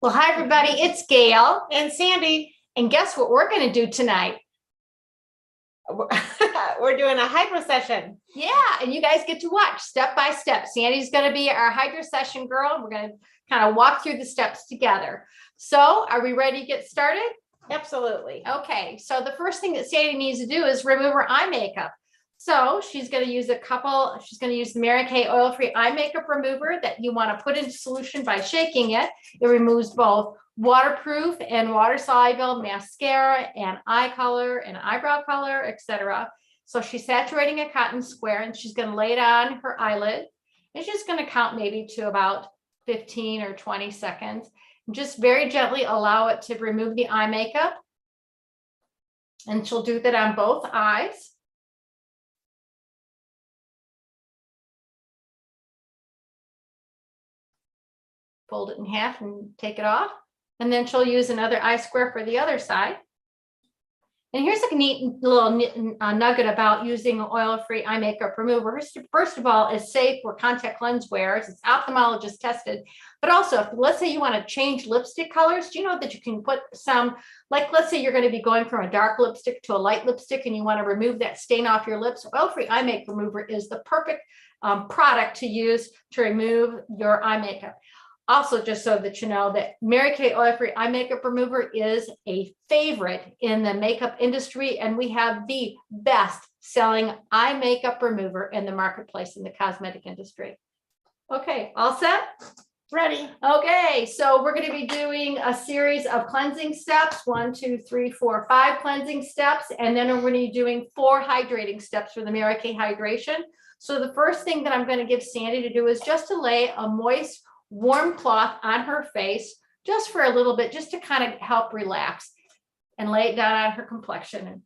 Well, hi, everybody. It's Gail. And Sandy. And guess what we're going to do tonight? We're doing a Hydra session. Yeah, and you guys get to watch step by step. Sandy's going to be our Hydra session girl. We're going to kind of walk through the steps together. So are we ready to get started? Absolutely. Okay, so the first thing that Sandy needs to do is remove her eye makeup. So she's going to use the Mary Kay oil-free eye makeup remover that you want to put into solution by shaking it. It removes both waterproof and water-soluble mascara and eye color and eyebrow color, etc. So she's saturating a cotton square and she's going to lay it on her eyelid. And she's going to count maybe to about 15 or 20 seconds. And just very gently allow it to remove the eye makeup. And she'll do that on both eyes. Fold it in half and take it off. And then she'll use another eye square for the other side. And here's a neat little nugget about using an oil-free eye makeup remover. First of all, it's safe for contact lens wearers. It's ophthalmologist tested. But also, if, let's say you want to change lipstick colors, do you know that you can put some, like let's say you're going to be going from a dark lipstick to a light lipstick and you want to remove that stain off your lips. Oil-free eye makeup remover is the perfect product to use to remove your eye makeup. Also, just so that you know that Mary Kay oil-free eye makeup remover is a favorite in the makeup industry, and we have the best selling eye makeup remover in the marketplace in the cosmetic industry. Okay, all set? Ready. Okay, so we're going to be doing a series of cleansing steps, 1, 2, 3, 4, 5 cleansing steps, and then we're going to be doing 4 hydrating steps for the Mary Kay hydration. So the first thing that I'm going to give Sandy to do is just to lay a moist, warm cloth on her face just for a little bit, just to kind of help relax, and lay it down on her complexion.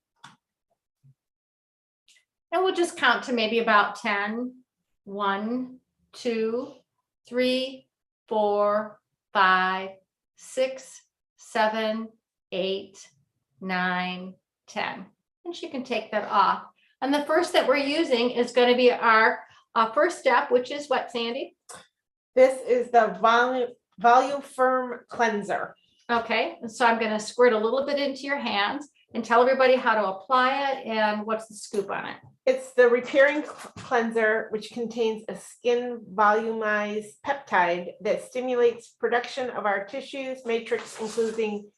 And we'll just count to maybe about 10. 1, 2, 3, 4, 5, 6, 7, 8, 9, 10. And she can take that off. And the first that we're using is going to be our first step, which is what, Sandy? This is the volume firm cleanser. Okay, and so I'm going to squirt a little bit into your hands and tell everybody how to apply it and what's the scoop on it. It's the repairing cleanser, which contains a skin volumized peptide that stimulates production of our tissues matrix, including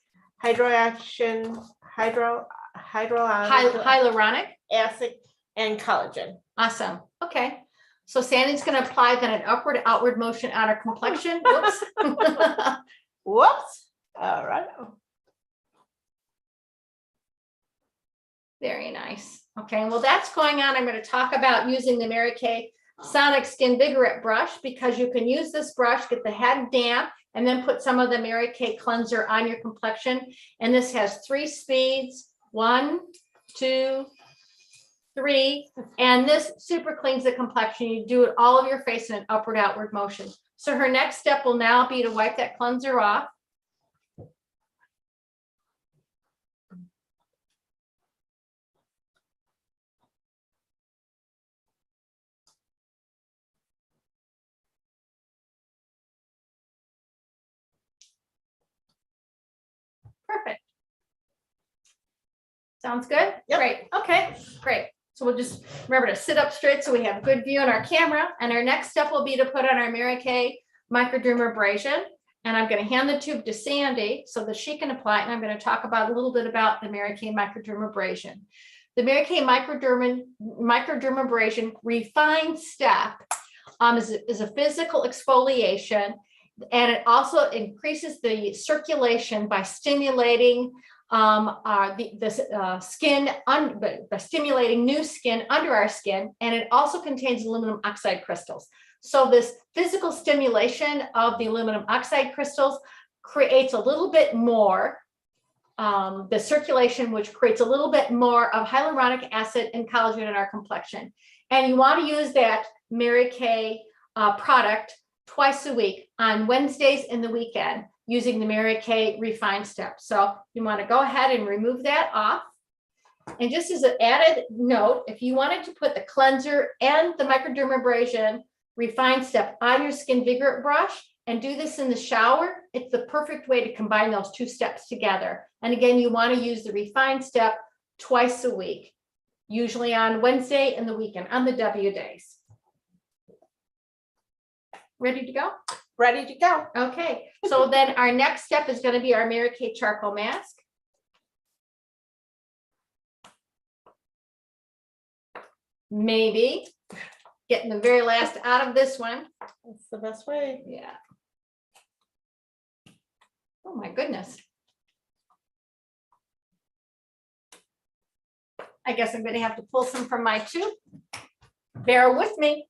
hyaluronic acid and collagen. Awesome. Okay. So Sandy's going to apply then an upward outward motion on her complexion. Whoops. Whoops. All right. Very nice. Okay. Well, that's going on. I'm going to talk about using the Mary Kay Sonic Skin Vigorette brush, because you can use this brush, get the head damp, and then put some of the Mary Kay cleanser on your complexion. And this has 3 speeds, 1, 2, 3, and this super cleans the complexion. You do it all of your face in an upward outward motion. So her next step will now be to wipe that cleanser off. Perfect. Sounds good? Yep. Great. Okay, great. So we'll just remember to sit up straight so we have good view on our camera. And our next step will be to put on our Mary Kay Microdermabrasion. And I'm going to hand the tube to Sandy so that she can apply it. And I'm going to talk about a little bit about the Mary Kay Microdermabrasion. The Mary Kay Microdermabrasion Refine step is a physical exfoliation. And it also increases the circulation by stimulating stimulating new skin under our skin, and it also contains aluminum oxide crystals. So this physical stimulation of the aluminum oxide crystals creates a little bit more the circulation, which creates a little bit more of hyaluronic acid and collagen in our complexion. And you want to use that Mary Kay product twice a week on Wednesdays and the weekend, using the Mary Kay Refine step. So you want to go ahead and remove that off. And just as an added note, if you wanted to put the cleanser and the microdermabrasion Refine step on your Skin Vigorette brush, and do this in the shower, it's the perfect way to combine those two steps together. And again, you want to use the Refine step twice a week, usually on Wednesday and the weekend, on the W days. Ready to go? Ready to go. Okay, so then our next step is going to be our Mary Kay charcoal mask. Maybe getting the very last out of this one. That's the best way. Yeah. Oh my goodness. I guess I'm going to have to pull some from my tube. Bear with me.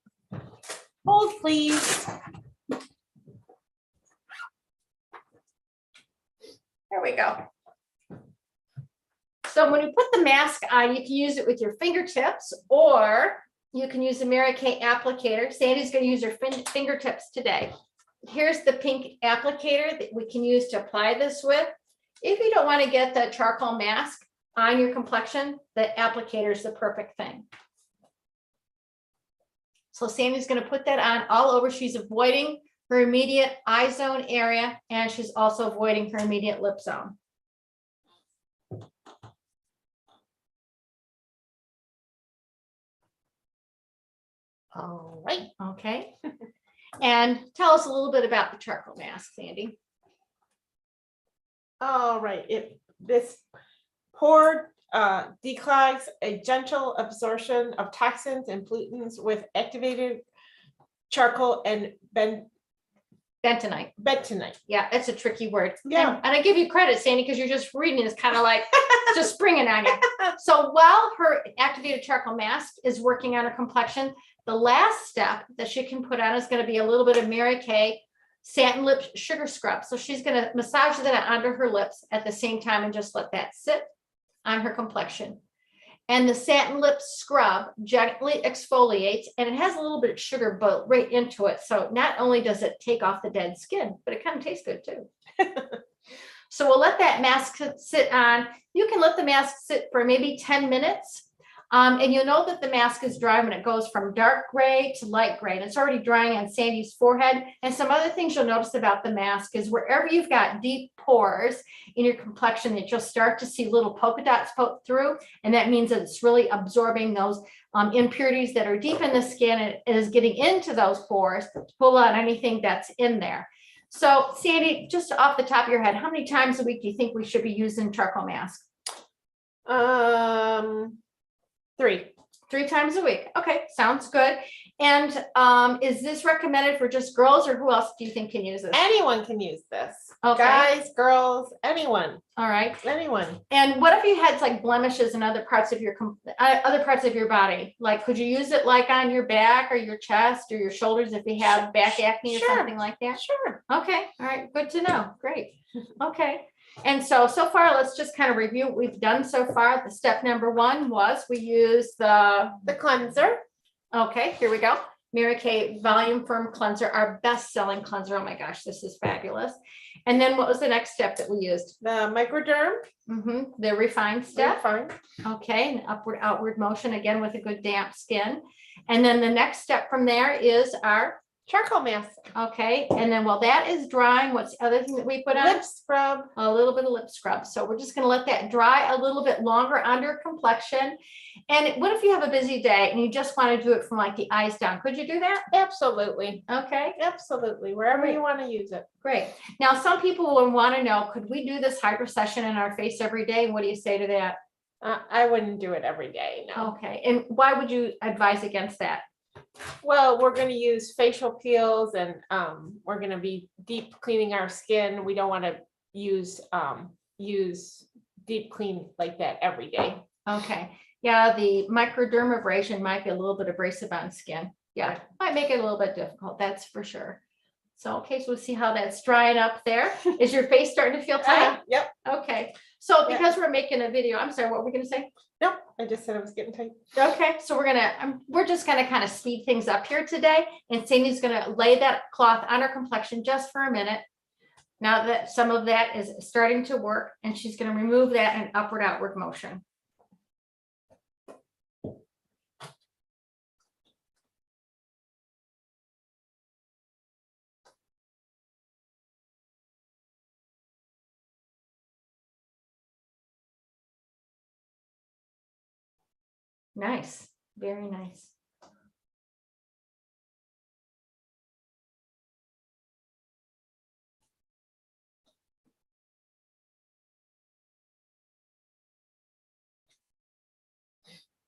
Hold, please. There we go. So when you put the mask on, you can use it with your fingertips, or you can use the Mary Kay applicator. Sandy's going to use her fingertips today. Here's the pink applicator that we can use to apply this with. If you don't want to get the charcoal mask on your complexion, the applicator is the perfect thing. So Sandy's going to put that on all over. She's avoiding her immediate eye zone area, and she's also avoiding her immediate lip zone. All right. Okay. And tell us a little bit about the charcoal mask, Sandy. All right. This pore declogs a gentle absorption of toxins and pollutants with activated charcoal and Bentonite. bentonite. Yeah, it's a tricky word. Yeah. And I give you credit, Sandy, because you're just reading it's kind of like just springing on you. So while her activated charcoal mask is working on her complexion, the last step that she can put on is going to be a little bit of Mary Kay satin lip sugar scrub. So she's going to massage that under her lips at the same time and just let that sit on her complexion. And the satin lip scrub gently exfoliates, and it has a little bit of sugar built right into it. So not only does it take off the dead skin, but it kind of tastes good too. So we'll let that mask sit on. You can let the mask sit for maybe 10 minutes. And you'll know that the mask is dry when it goes from dark gray to light gray. And it's already drying on Sandy's forehead. And some other things you'll notice about the mask is wherever you've got deep pores in your complexion, that you'll start to see little polka dots poke through. And that means that it's really absorbing those impurities that are deep in the skin, and it is getting into those pores to pull out anything that's in there. So Sandy, just off the top of your head, how many times a week do you think we should be using charcoal mask? 3 times a week. Okay, sounds good. And is this recommended for just girls, or who else do you think can use this? Anyone can use this. Okay. Guys, girls, anyone. All right. Anyone. And what if you had like blemishes in other parts of your body? Like, could you use it like on your back or your chest or your shoulders if you have back acne or something like that? Sure. Okay. All right. Good to know. Great. Okay. And so far, let's just kind of review what we've done so far. The step number 1 was we used the cleanser. Okay, here we go. Mary Kay Volume Firm Cleanser, our best-selling cleanser. Oh my gosh, this is fabulous. And then what was the next step that we used? The Microderm. The Refine step. Refine. Okay, an upward, outward motion, again with a good damp skin. And then the next step from there is our charcoal mask. Okay, and then while that is drying, what's the other thing that we put on? Lip scrub. A little bit of lip scrub. So we're just going to let that dry a little bit longer under complexion. And what if you have a busy day and you just want to do it from like the eyes down? Could you do that? Absolutely. Okay. Absolutely. Wherever you want to use it. Great. Now, some people will want to know, could we do this Hydra session in our face every day? What do you say to that? I wouldn't do it every day. No. Okay. And why would you advise against that? Well, we're going to use facial peels, and we're going to be deep cleaning our skin. We don't want to use deep clean like that every day. Okay. Yeah, the microdermabrasion might be a little bit abrasive on skin. Yeah, might make it a little bit difficult. That's for sure. So, okay, so we'll see how that's drying up there. Is your face starting to feel tight? Yep. Okay. So because we're making a video, I'm sorry, what were we going to say? Nope, I just said I was getting tight. Okay, so we're just gonna kind of speed things up here today, and Sandy's gonna lay that cloth on her complexion just for a minute. Now that some of that is starting to work, and she's gonna remove that in upward outward motion. Nice. Very nice.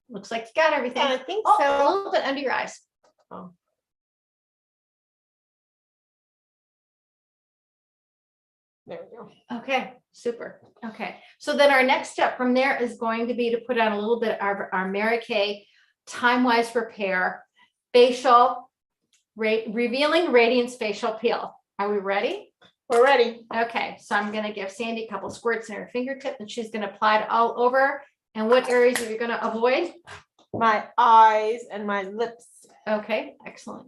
Looks like you got everything. I think Oh, a so. little bit under your eyes. Oh. There we go. Okay, super. Okay, so then our next step from there is going to be to put on a little bit of our Mary Kay Time-Wise Repair Facial Revealing Radiance Facial Peel. Are we ready? We're ready. Okay, so I'm going to give Sandy a couple squirts in her fingertip, and she's going to apply it all over. And what areas are you going to avoid? My eyes and my lips. Okay, excellent.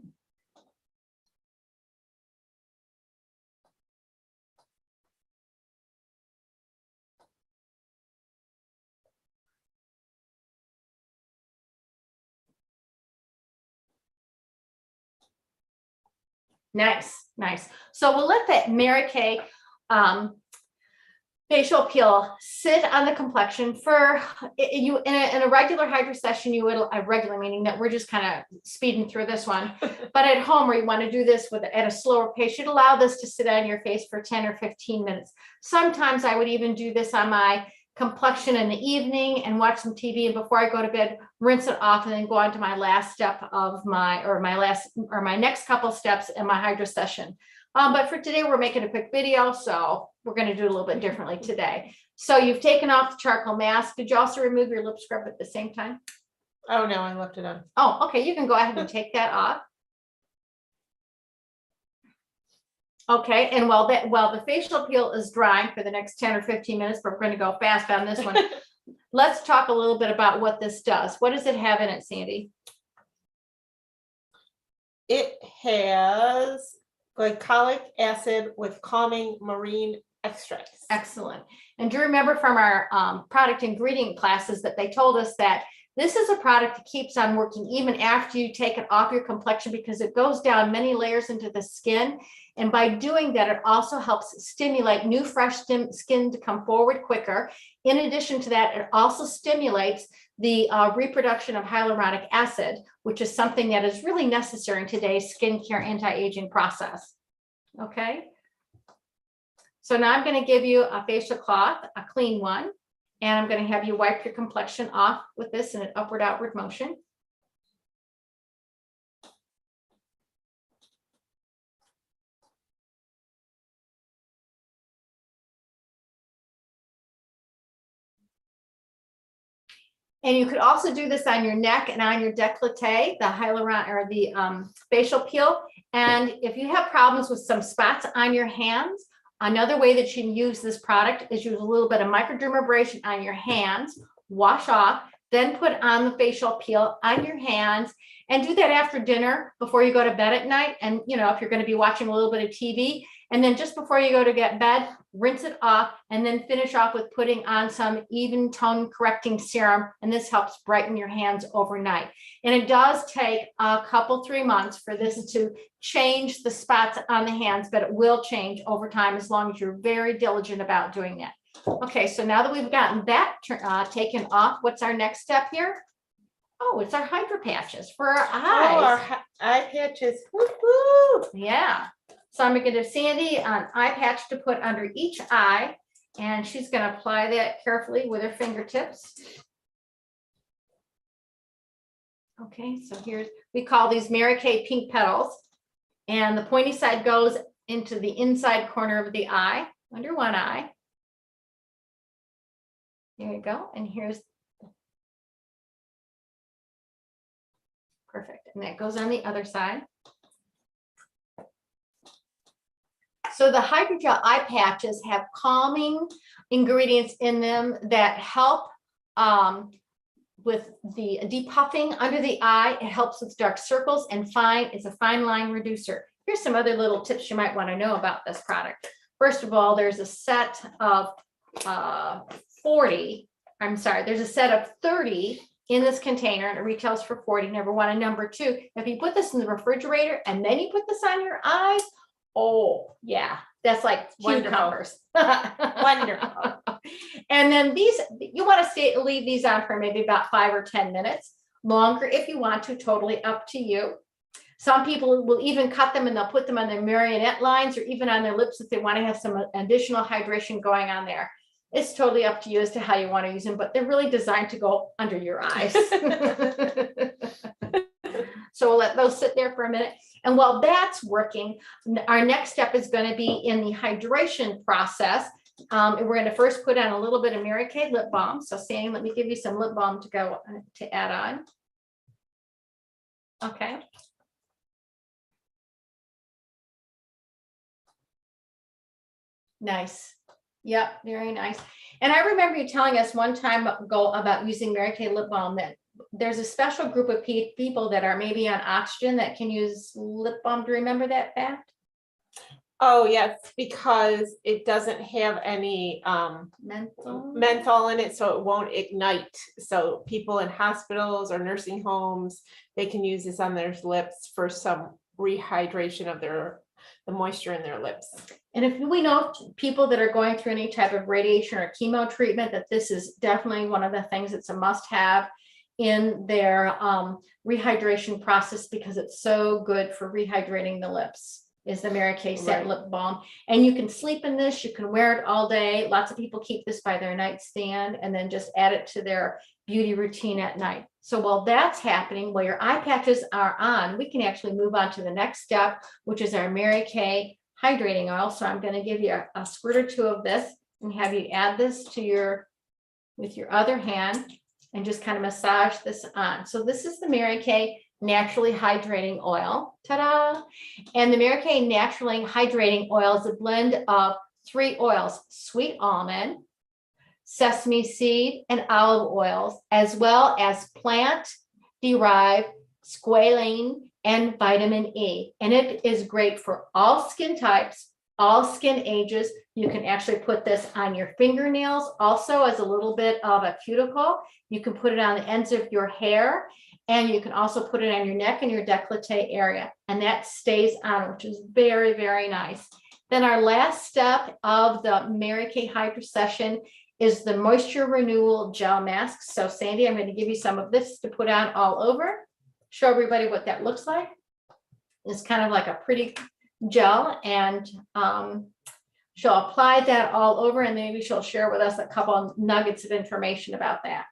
Nice, nice. So we'll let that Mary Kay facial peel sit on the complexion for you in a regular Hydra session. You would a regular meaning that we're just kind of speeding through this one, but at home where you want to do this with at a slower pace, you'd allow this to sit on your face for 10 or 15 minutes. Sometimes I would even do this on my complexion in the evening and watch some TV, and before I go to bed, rinse it off and then go on to my last step of my next couple steps in my Hydra session. But for today, we're making a quick video, so we're going to do it a little bit differently today. So you've taken off the charcoal mask. Did you also remove your lip scrub at the same time? Oh, no, I left it on. Oh, okay. You can go ahead and take that off. Okay, and while the facial peel is drying for the next 10 or 15 minutes, but we're going to go fast on this one. Let's talk a little bit about what this does. What does it have in it, Sandy? It has glycolic acid with calming marine extracts. Excellent. And do you remember from our product ingredient classes that they told us that this is a product that keeps on working even after you take it off your complexion, because it goes down many layers into the skin. And by doing that, it also helps stimulate new fresh skin to come forward quicker. In addition to that, it also stimulates the reproduction of hyaluronic acid, which is something that is really necessary in today's skincare anti-aging process. Okay. So now I'm going to give you a facial cloth, a clean one, and I'm going to have you wipe your complexion off with this in an upward-outward motion. And you could also do this on your neck and on your décolleté, the hyaluron or the facial peel. And if you have problems with some spots on your hands, another way that you can use this product is use a little bit of microdermabrasion on your hands, wash off, then put on the facial peel on your hands, and do that after dinner before you go to bed at night. And, you know, if you're going to be watching a little bit of TV, and then just before you go to get bed, rinse it off, and then finish off with putting on some even tone correcting serum. And this helps brighten your hands overnight. And it does take a couple, 3 months for this to change the spots on the hands, but it will change over time as long as you're very diligent about doing that. Okay, so now that we've gotten that taken off, what's our next step here? Oh, it's our Hydra patches for our eyes. Oh, our eye patches. Woo-hoo. Yeah. So I'm going to give Sandy an eye patch to put under each eye, and she's going to apply that carefully with her fingertips. Okay, so here's, we call these Mary Kay pink petals, and the pointy side goes into the inside corner of the eye, under one eye. There you go, and here's perfect, and that goes on the other side. So the hydrogel eye patches have calming ingredients in them that help with the depuffing under the eye. It helps with dark circles, and it's a fine line reducer. Here's some other little tips you might want to know about this product. First of all, there's a set of 30 in this container, and it retails for 40, number one. And number two, if you put this in the refrigerator and then you put this on your eyes, oh yeah, that's like cucumbers. Wonderful. And then these, you want to leave these on for maybe about 5 or 10 minutes longer if you want to, totally up to you. Some people will even cut them and they'll put them on their marionette lines or even on their lips if they want to have some additional hydration going on there. It's totally up to you as to how you want to use them, but they're really designed to go under your eyes. So we'll let those sit there for a minute. And while that's working, our next step is going to be in the hydration process. We're going to first put on a little bit of Mary Kay lip balm. So Sandy, let me give you some lip balm to add on. Okay. Nice. Yep, very nice. And I remember you telling us one time ago about using Mary Kay lip balm, that there's a special group of people that are maybe on oxygen that can use lip balm. Do you remember that fact? Oh, yes, because it doesn't have any menthol in it, so it won't ignite. So people in hospitals or nursing homes, they can use this on their lips for some rehydration of the moisture in their lips. And if we know people that are going through any type of radiation or chemo treatment, that this is definitely one of the things that's a must-have in their rehydration process, because it's so good for rehydrating the lips, is the Mary Kay scent lip balm. And you can sleep in this, you can wear it all day. Lots of people keep this by their nightstand and then just add it to their beauty routine at night. So while that's happening, while your eye patches are on, we can actually move on to the next step, which is our Mary Kay Hydrating Oil. So I'm going to give you a squirt or two of this and have you add this to with your other hand and just kind of massage this on. So this is the Mary Kay Naturally Hydrating Oil. Ta-da! And the Mary Kay Naturally Hydrating Oil is a blend of 3 oils: sweet almond, sesame seed, and olive oils, as well as plant-derived squalane and vitamin E. And it is great for all skin types, all skin ages. You can actually put this on your fingernails also as a little bit of a cuticle. You can put it on the ends of your hair, and you can also put it on your neck and your décolleté area. And that stays on, which is very, very nice. Then our last step of the Mary Kay Hydra session is the Moisture Renewal Gel Mask. So Sandy, I'm going to give you some of this to put on all over. Show everybody what that looks like. It's kind of like a pretty gel, and she'll apply that all over, and maybe she'll share with us a couple of nuggets of information about that.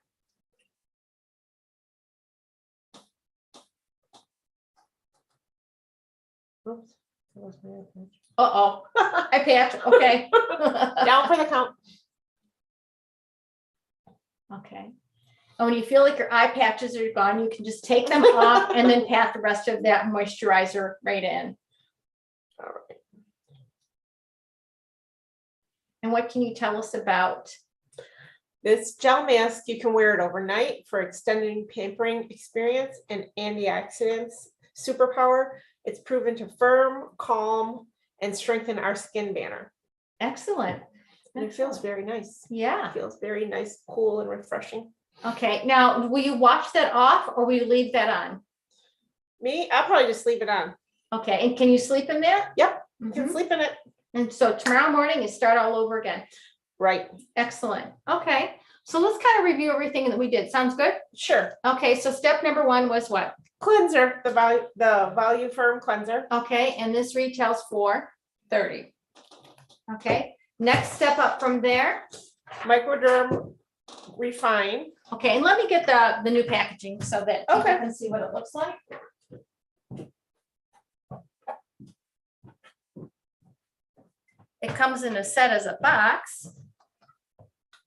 Oops. Uh-oh, I patch, okay. Down for the count. Okay. And when you feel like your eye patches are gone, you can just take them off and then pat the rest of that moisturizer right in. All right. And what can you tell us about this gel mask? You can wear it overnight for extended pampering experience and antioxidants superpower. It's proven to firm, calm, and strengthen our skin barrier. Excellent. And it feels very nice. Yeah. It feels very nice, cool, and refreshing. Okay. Now, will you wash that off or will you leave that on? Me, I'll probably just leave it on. Okay. And can you sleep in there? Yep, you can sleep in it. And so tomorrow morning you start all over again. Right. Excellent. Okay. So let's kind of review everything that we did. Sounds good? Sure. Okay. So step number 1 was what? Cleanser, the Volume Firm Cleanser. Okay. And this retails for $30. Okay. Next step up from there. Microderm Refine. Okay. And let me get the new packaging so that you can see what it looks like. It comes in a set as a box,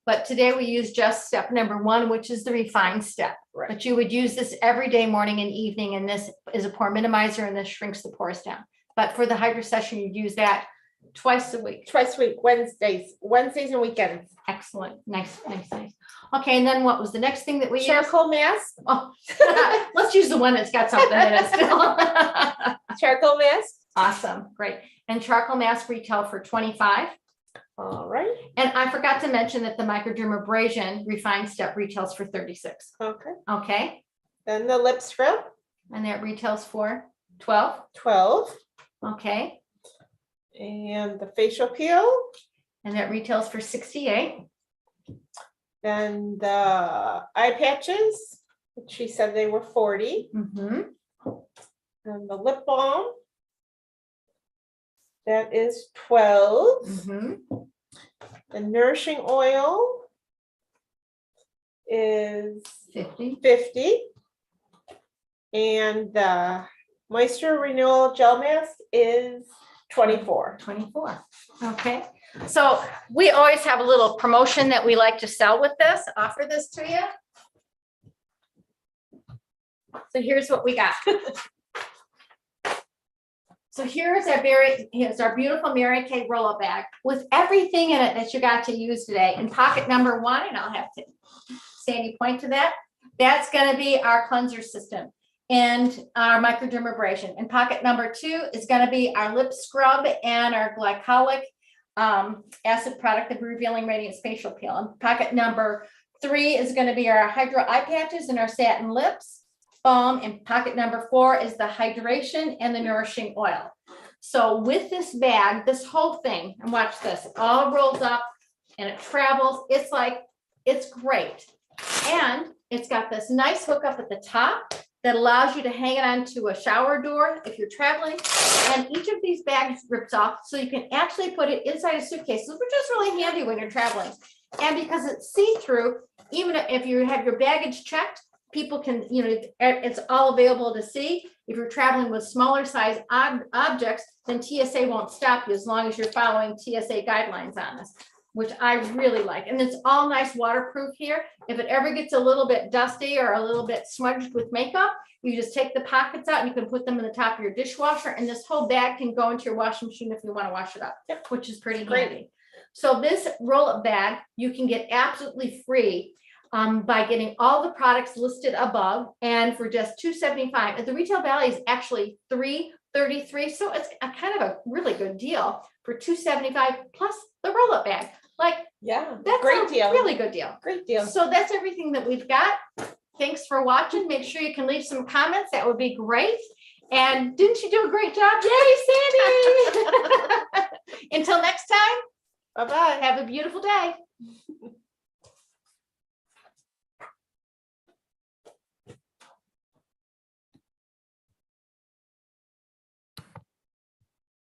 but today we use just step number 1, which is the refine step. Right. But you would use this every day, morning and evening, and this is a pore minimizer, and this shrinks the pores down. But for the Hydra session, you'd use that twice a week. Twice a week, Wednesdays and weekends. Excellent. Nice, nice, nice. Okay, and then what was the next thing that we used? Charcoal mask. Oh, let's use the one that's got something in it still. Charcoal mask. Awesome, great. And charcoal mask retail for $25. All right. And I forgot to mention that the Microdermabrasion Refine step retails for $36. Okay. Okay. Then the lip scrub. And that retails for $12. 12. Okay. And the facial peel. And that retails for $68. Then the eye patches, which she said they were 40. Mhm. And the lip balm, that is 12. Mhm. The nourishing oil is 50. 50. And the moisture renewal gel mask is 24. 24. Okay. So we always have a little promotion that we like to sell with this, offer this to you. So here's what we got. So here's our beautiful Mary Kay roll-up bag with everything in it that you got to use today. And pocket number 1, and I'll have to Sandy point to that. That's going to be our cleanser system and our microdermabrasion. And pocket number 2 is going to be our lip scrub and our glycolic acid product, the revealing radiance facial peel. And pocket number 3 is going to be our hydro eye patches and our satin lips balm, and pocket number 4 is the hydration and the nourishing oil. So with this bag, this whole thing, and watch this, it all rolls up and it travels. It's great. And it's got this nice hook up at the top that allows you to hang it onto a shower door if you're traveling. And each of these bags rips off, so you can actually put it inside a suitcase, which is really handy when you're traveling. And because it's see-through, even if you have your baggage checked, people can, it's all available to see. If you're traveling with smaller size objects, then TSA won't stop you as long as you're following TSA guidelines on this, which I really like. And it's all nice waterproof here. If it ever gets a little bit dusty or a little bit smudged with makeup, you just take the pockets out and you can put them in the top of your dishwasher, and this whole bag can go into your washing machine if you want to wash it up, which is pretty handy. So this roll-up bag, you can get absolutely free by getting all the products listed above, and for just $2.75. At the retail value is actually $3.33, so it's a kind of a really good deal for $2.75 plus the roll-up bag. That's great a deal. really good deal. Great deal. So that's everything that we've got. Thanks for watching. Make sure you can leave some comments. That would be great. And didn't you do a great job? Yay, Sandy! Until next time. Bye-bye. Have a beautiful day.